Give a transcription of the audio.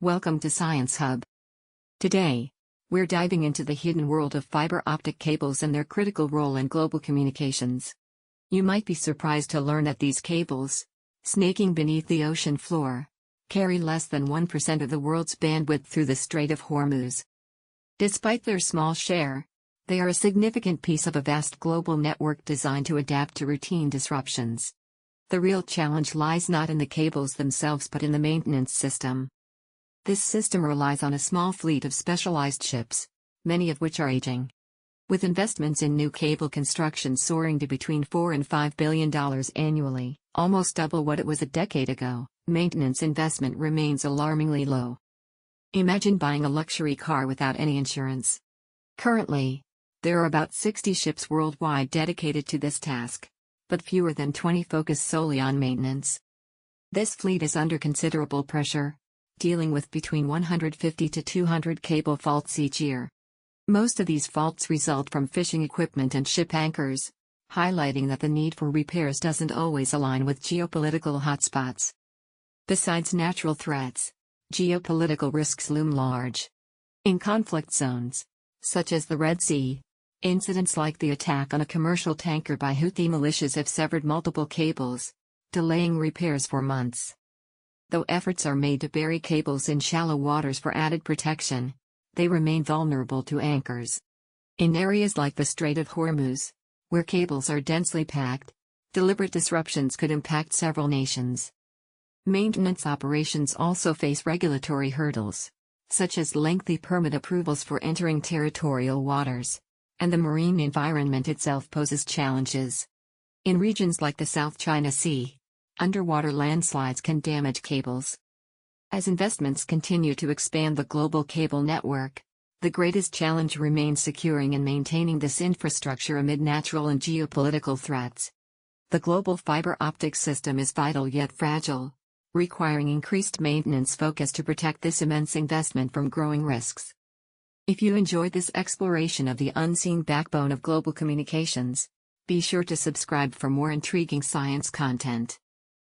Welcome to Science Hub. Today, we're diving into the hidden world of fiber optic cables and their critical role in global communications. You might be surprised to learn that these cables, snaking beneath the ocean floor, carry less than 1% of the world's bandwidth through the Strait of Hormuz. Despite their small share, they are a significant piece of a vast global network designed to adapt to routine disruptions. The real challenge lies not in the cables themselves but in the maintenance system. This system relies on a small fleet of specialized ships, many of which are aging. With investments in new cable construction soaring to between $4 and $5 billion annually, almost double what it was a decade ago, maintenance investment remains alarmingly low. Imagine buying a luxury car without any insurance. Currently, there are about 60 ships worldwide dedicated to this task, but fewer than 20 focus solely on maintenance. This fleet is under considerable pressure, dealing with between 150 to 200 cable faults each year. Most of these faults result from fishing equipment and ship anchors, highlighting that the need for repairs doesn't always align with geopolitical hotspots. Besides natural threats, geopolitical risks loom large. In conflict zones, such as the Red Sea, incidents like the attack on a commercial tanker by Houthi militias have severed multiple cables, delaying repairs for months. Though efforts are made to bury cables in shallow waters for added protection, they remain vulnerable to anchors. In areas like the Strait of Hormuz, where cables are densely packed, deliberate disruptions could impact several nations. Maintenance operations also face regulatory hurdles, such as lengthy permit approvals for entering territorial waters, and the marine environment itself poses challenges. In regions like the South China Sea, underwater landslides can damage cables. As investments continue to expand the global cable network, the greatest challenge remains securing and maintaining this infrastructure amid natural and geopolitical threats. The global fiber optic system is vital yet fragile, requiring increased maintenance focus to protect this immense investment from growing risks. If you enjoyed this exploration of the unseen backbone of global communications, be sure to subscribe for more intriguing science content.